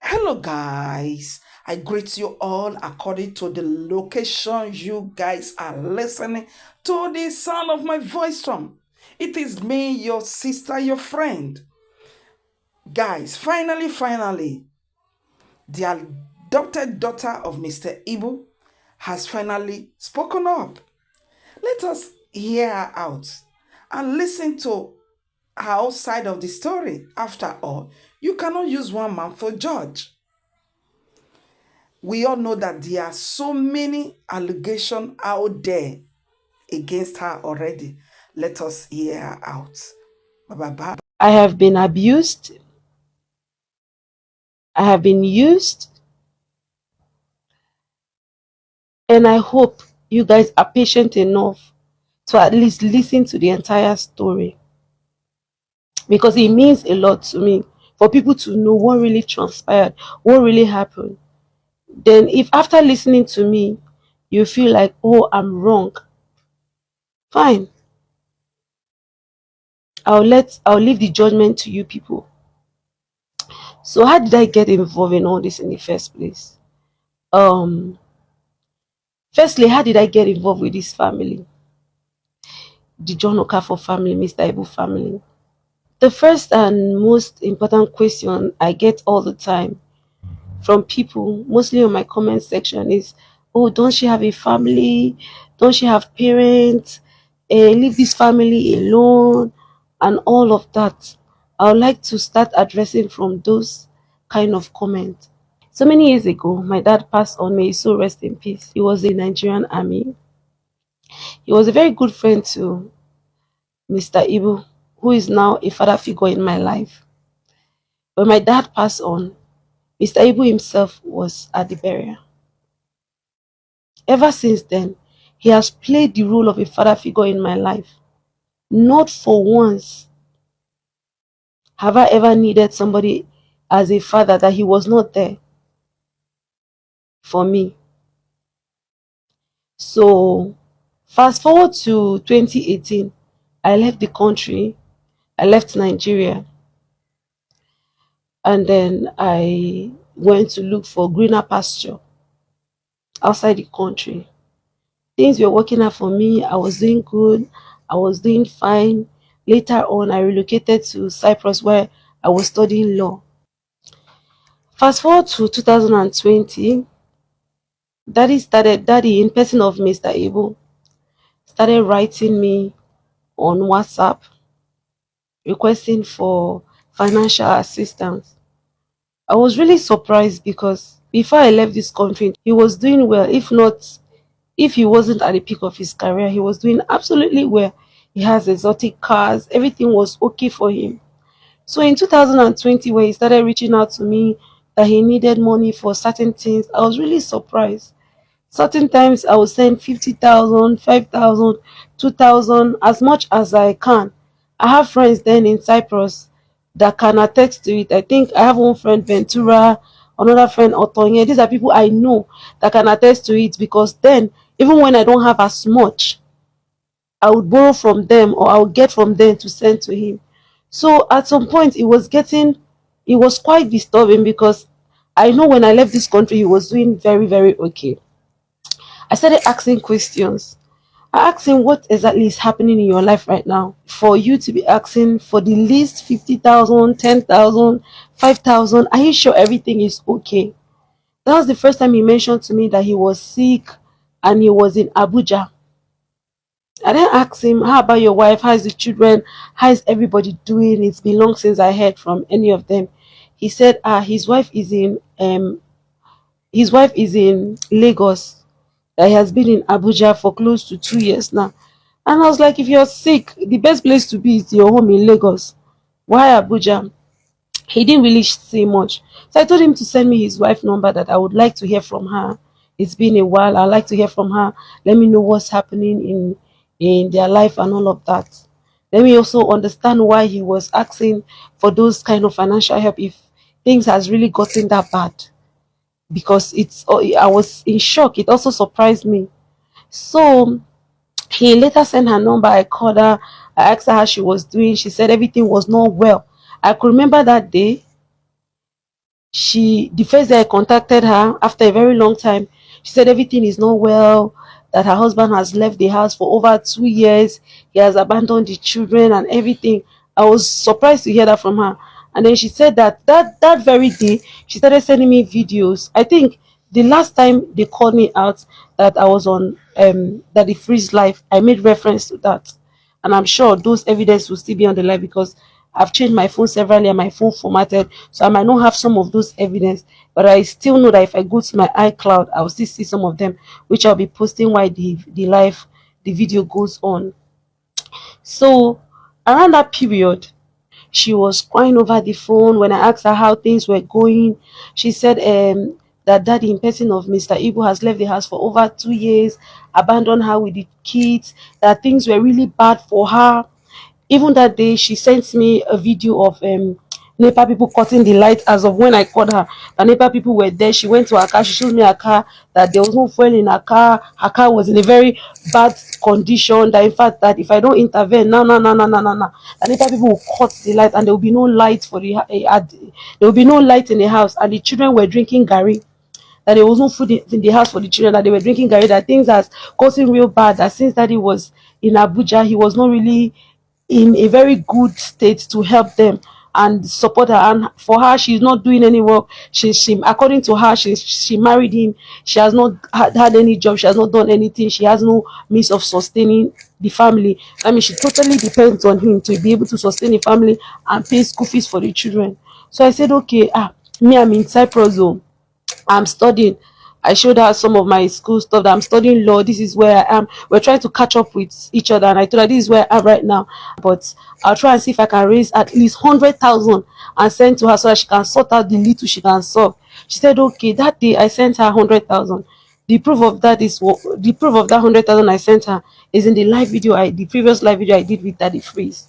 Hello, guys. I greet you all according to the location you guys are listening to the sound of my voice from. It is me, your sister, your friend. Guys, finally, the adopted daughter of Mr. Ibu has finally spoken up. Let us hear her out and listen to her side of the story. After all, you cannot use one man for judge. We all know that there are so many allegations out there against her already. Let us hear her out. Bye bye. I have been abused. I have been used. And I hope you guys are patient enough to at least listen to the entire story, because it means a lot to me for people to know what really transpired, what really happened. Then, if after listening to me, you feel like, oh, I'm wrong, fine. I'll leave the judgment to you people. So, how did I get involved in all this in the first place? Um, Firstly, how did I get involved with this family? The John Okafor family, Mr. Ibu family. The first and most important question I get all the time from people, mostly on my comment section, is, oh, don't she have a family? Don't she have parents? Leave this family alone, and all of that. I would like to start addressing from those kind of comments. So many years ago, my dad passed on. May his soul rest in peace. He was in the Nigerian army. He was a very good friend to Mr. Ibu, who is now a father figure in my life. When my dad passed on, Mr. Ibu himself was at the burial. Ever since then, he has played the role of a father figure in my life. Not for once have I ever needed somebody as a father that he was not there for me. So, fast forward to 2018, I left the country, I left Nigeria, and then I went to look for greener pasture outside the country. Things were working out for me. I was doing good. I was doing fine. Later on, I relocated to Cyprus where I was studying law. Fast forward to 2020, Daddy in person of Mr. Abel, started writing me on WhatsApp requesting for financial assistance. I was really surprised because before I left this country, he was doing well. If he wasn't at the peak of his career, he was doing absolutely well. He has exotic cars, everything was okay for him. So in 2020, when he started reaching out to me that he needed money for certain things, I was really surprised. Certain times I will send 50,000, 5,000, 2,000, as much as I can. I have friends then in Cyprus that can attest to it. I think I have one friend, Ventura, another friend, Otonye. These are people I know that can attest to it, because then, even when I don't have as much, I would borrow from them or I would get from them to send to him. So at some point, it was quite disturbing, because I know when I left this country, he was doing very, very okay. I started asking questions. I asked him, what exactly is happening in your life right now for you to be asking for the least 50,000, 10,000, 5,000? Are you sure everything is okay? That was the first time he mentioned to me that he was sick and he was in Abuja. I then asked him, how about your wife? How's the children? How is everybody doing? It's been long since I heard from any of them. He said, his wife is in Lagos. That he has been in Abuja for close to 2 years now. And I was like, if you're sick, the best place to be is your home in Lagos. Why Abuja? He didn't really say much. So I told him to send me his wife number, that I would like to hear from her. It's been a while. I'd like to hear from her. Let me know what's happening in their life and all of that. Let me also understand why he was asking for those kind of financial help if things has really gotten that bad. Because I was in shock. It also surprised me. So he later sent her number. I called her. I asked her how she was doing. She said everything was not well. I could remember that day The first day I contacted her after a very long time, she said everything is not well, that her husband has left the house for over 2 years, he has abandoned the children and everything. I was surprised to hear that from her. And then she said that very day she started sending me videos. I think the last time they called me out that I was on that the freeze life, I made reference to that. And I'm sure those evidence will still be on the live because I've changed my phone severally and my phone formatted, so I might not have some of those evidence, but I still know that if I go to my iCloud, I'll still see some of them, which I'll be posting while the video goes on. So around that period, she was crying over the phone when I asked her how things were going. She said that daddy in person of Mr. Ibu has left the house for over 2 years, abandoned her with the kids, that things were really bad for her. Even that day, she sent me a video of NEPA people cutting the light as of when I called her. The NEPA people were there. She went to her car. She showed me her car, that there was no fuel in her car. Her car was in a very bad condition. That in fact, that if I don't intervene, no, no, no, no, no, no, no, the NEPA people will cut the light and there will be no light for there will be no light in the house. And the children were drinking Gary, that there was no food in the house for the children, that they were drinking Gary, that things has gotten real bad, that since daddy was in Abuja, he was not really in a very good state to help them and support her. And for her, she's not doing any work. She according to her, she married him. She has not had any job. She has not done anything. She has no means of sustaining the family. I mean, she totally depends on him to be able to sustain the family and pay school fees for the children. So I said, okay, me, I'm in Cyprus zone. I'm studying. I showed her some of my school stuff, that I'm studying law. This is where I am. We're trying to catch up with each other. And I told her this is where I am right now. But I'll try and see if I can raise at least 100,000 and send to her so that she can sort out the little she can solve. She said, okay. That day I sent her 100,000. The proof of that is the proof of that 100,000 I sent her is in the previous live video I did with Daddy Freeze.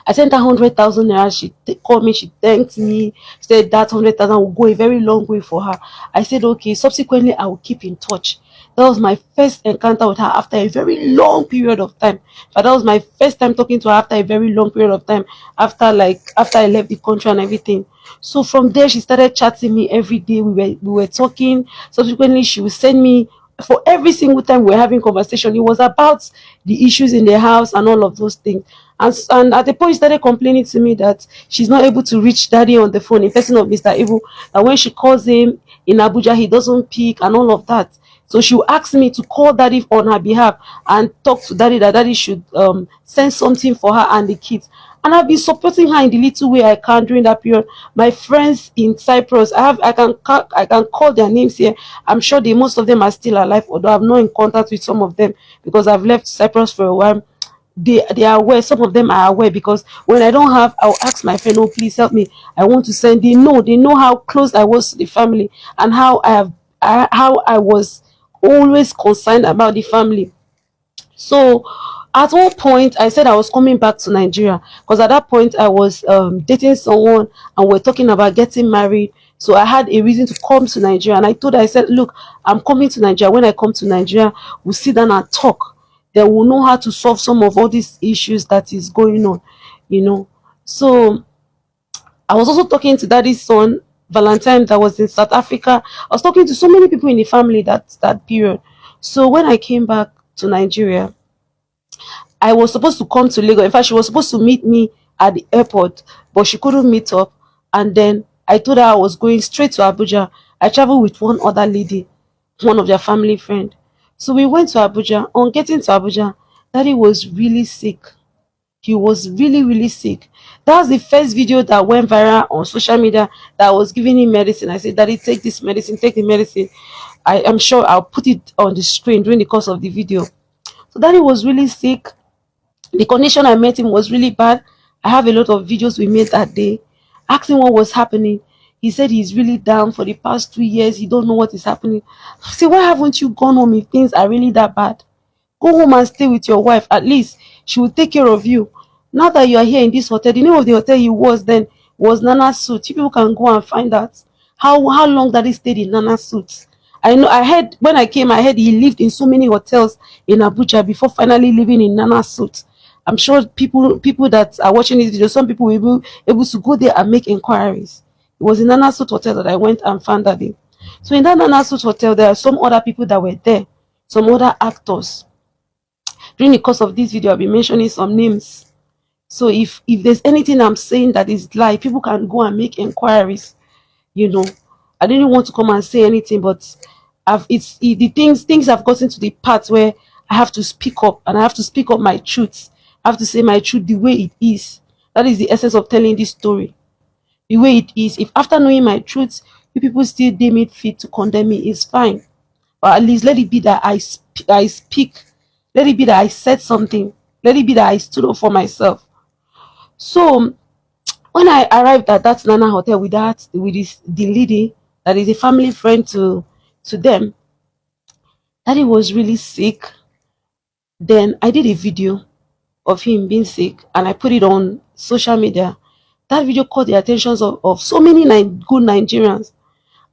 I sent her 100,000 naira. She called me, she thanked me, said that 100,000 will go a very long way for her. I said, okay. Subsequently, I will keep in touch. That was my first encounter with her after a very long period of time. But that was my first time talking to her after a very long period of time, after I left the country and everything. So from there, she started chatting me every day. We were talking. Subsequently, she would send me, for every single time we were having conversation, it was about the issues in the house and all of those things. And at the point, she started complaining to me that she's not able to reach daddy on the phone in person of Mr. Ibu. That when she calls him in Abuja, he doesn't pick and all of that. So she will ask me to call daddy on her behalf and talk to daddy, that daddy should send something for her and the kids. And I've been supporting her in the little way I can during that period. My friends in Cyprus, I can call their names here. I'm sure most of them are still alive, although I'm not in contact with some of them because I've left Cyprus for a while. They are aware. Some of them are aware because when I don't have, I'll ask my friend, oh please help me, I want to send. They know how close I was to the family and how I was always concerned about the family. So at one point I said I was coming back to Nigeria because at that point I was dating someone and we're talking about getting married. So I had a reason to come to Nigeria, and I told her, I said, look, I'm coming to Nigeria. When I come to Nigeria, we'll sit down and talk. Then we'll know how to solve some of all these issues that is going on, you know. So I was also talking to daddy's son, Valentine, that was in South Africa. I was talking to so many people in the family that period. So when I came back to Nigeria, I was supposed to come to Lagos. In fact, she was supposed to meet me at the airport, but she couldn't meet up. And then I told her I was going straight to Abuja. I traveled with one other lady, one of their family friend. So we went to Abuja. On getting to Abuja, daddy was really sick. He was really, really sick. That was the first video that went viral on social media, that I was giving him medicine. I said, daddy, take this medicine, take the medicine. I am sure I'll put it on the screen during the course of the video. So daddy was really sick. The condition I met him was really bad. I have a lot of videos we made that day. Asking what was happening. He said he's really down for the past 2 years. He don't know what is happening. I said, why haven't you gone home if things are really that bad? Go home and stay with your wife. At least she will take care of you. Now that you are here in this hotel, the name of the hotel he was then was Nana Suit. You people can go and find out how long that he stayed in Nana Suit. I know, I heard when I came, I heard he lived in so many hotels in Abuja before finally living in Nana Suit. I'm sure people that are watching this video, some people will be able to go there and make inquiries. It was in Nana Suit Hotel that I went and found that day. So in that Nana Suit Hotel, there are some other people that were there, some other actors. During the course of this video, I'll be mentioning some names. So if there's anything I'm saying that is lie, people can go and make inquiries. You know, I didn't want to come and say anything, but the things have gotten to the part where I have to speak up, and I have to speak up my truths. I have to say my truth the way it is. That is the essence of telling this story. The way it is. If after knowing my truths, you people still deem it fit to condemn me, it's fine. But at least let it be that I speak. Let it be that I said something. Let it be that I stood up for myself. So when I arrived at that Nana Hotel with the lady that is a family friend to them, daddy was really sick. Then I did a video of him being sick and I put it on social media. That video caught the attentions of so many good Nigerians.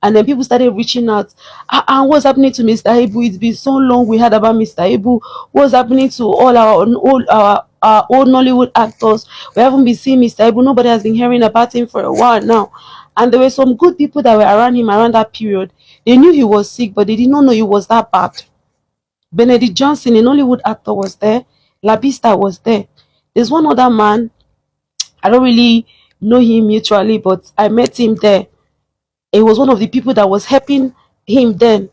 And then people started reaching out. What's happening to Mr. Ibu? It's been so long we heard about Mr. Ibu. What's happening to our old Nollywood actors? We haven't been seeing Mr. Ibu. Nobody has been hearing about him for a while now. And there were some good people that were around him around that period. They knew he was sick, but they did not know he was that bad. Benedict Johnson, a Nollywood actor, was there. Labista was there. There's one other man. I don't really know him mutually, but I met him there. He was one of the people that was helping him then,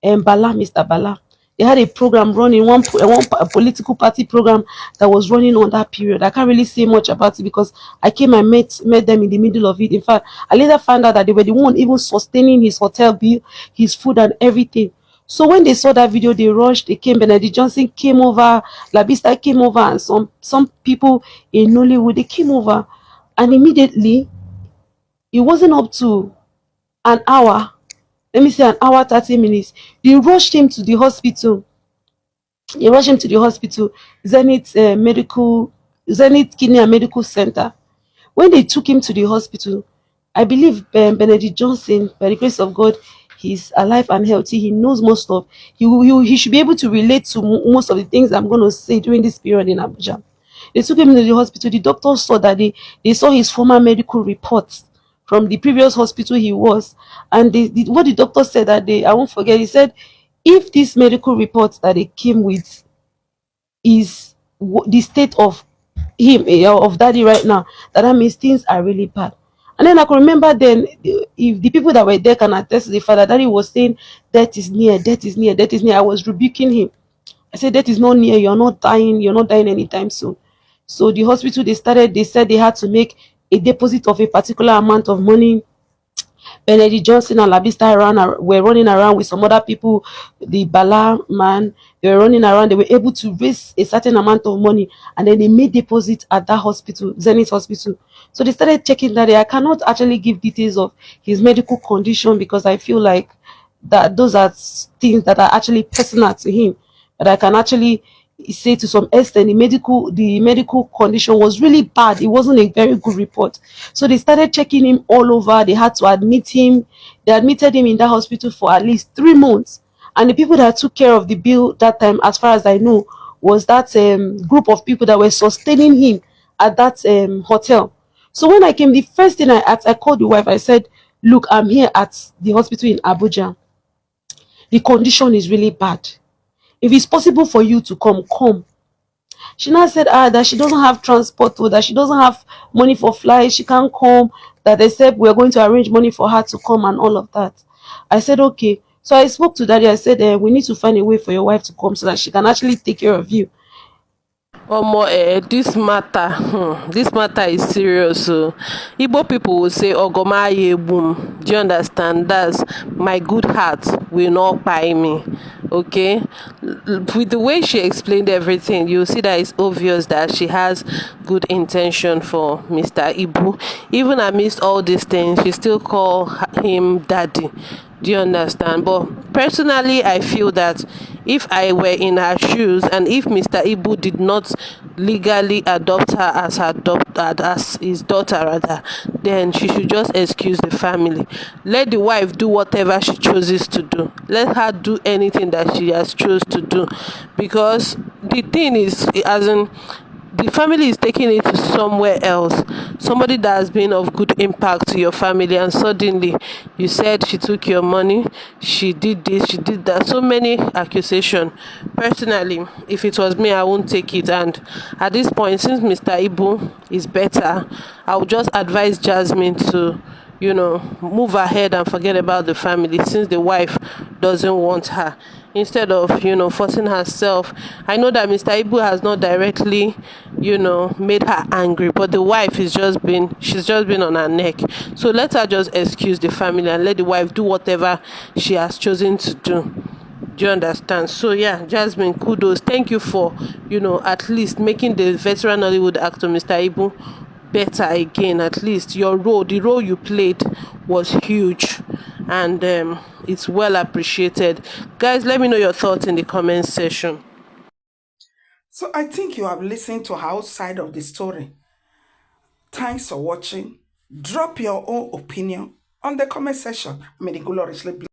and Bala, Mr. Bala. They had a program running, one political party program that was running on that period. I can't really say much about it because I came and met them in the middle of it. In fact, I later found out that they were the one even sustaining his hotel bill, his food and everything. So when they saw that video, they rushed, they came, Benedict Johnson came over, Labista came over, and some people in Nollywood, they came over. And immediately, it wasn't up to an hour, let me say an hour 30 minutes, they rushed him to the hospital. Zenith Kidney and Medical Center. When they took him to the hospital, I believe Benedict Johnson, by the grace of God, he's alive and healthy. He knows most of he should be able to relate to most of the things I'm going to say during this period in Abuja. They took him to the hospital. The doctors saw that they saw his former medical reports from the previous hospital he was. And what the doctor said that day, I won't forget, he said, if this medical report that they came with is the state of him, of daddy right now, that means things are really bad. And then I can remember then, if the people that were there can attest to the fact that daddy was saying, death is near, death is near, death is near. I was rebuking him. I said, death is not near, you're not dying anytime soon. So the hospital, they said they had to make a deposit of a particular amount of money. Benedict Johnson and Labista were running around with some other people, the Bala man, they were running around, they were able to raise a certain amount of money, and then they made deposit at that hospital, Zenith Hospital. So they started checking that day. I cannot actually give details of his medical condition because I feel like that those are things that are actually personal to him. But I can actually say to some extent the medical condition was really bad. It wasn't a very good report. So they started checking him all over. They had to admit him. They admitted him in that hospital for at least 3 months. And the people that took care of the bill that time, as far as I know, was that group of people that were sustaining him at that hotel. So when I came, the first thing I asked, I called the wife. I said, look, I'm here at the hospital in Abuja. The condition is really bad. If it's possible for you to come. She now said that she doesn't have transport, or that she doesn't have money for flight, she can't come, that they said we're going to arrange money for her to come and all of that. I said okay. So I spoke to daddy. I said we need to find a way for your wife to come so that she can actually take care of you. This matter is serious. So Igbo people will say ogomaye boom. Do you understand? That's my good heart will not buy me. Okay, with the way she explained everything, you see that it's obvious that she has good intention for Mr. Ibu. Even amidst all these things, she still call him daddy. Do you understand? But personally, I feel that if I were in her shoes, and if Mr. Ibu did not legally adopt her as his daughter rather, then she should just excuse the family. Let the wife do whatever she chooses to do. Let her do anything that she has chose to do, because the thing is, as in, the family is taking it to somewhere else, somebody that has been of good impact to your family, and suddenly you said she took your money, she did this, she did that, so many accusations. Personally, if it was me, I won't take it. And at this point, since Mr. Ibu is better, I would just advise Jasmine to, move ahead and forget about the family, since the wife doesn't want her, instead of forcing herself. I know that Mr. Ibu has not directly made her angry, but the wife is just been she's just been on her neck. So let her just excuse the family and let the wife do whatever she has chosen to do. Do you understand? So yeah, Jasmine, kudos. Thank you for at least making the veteran Hollywood actor Mr. Ibu better again. At least the role you played was huge, and it's well appreciated. Guys, let me know your thoughts in the comment section. So I think you have listened to our side of the story. Thanks for watching. Drop your own opinion on the comment section. May the good Lord richly bless.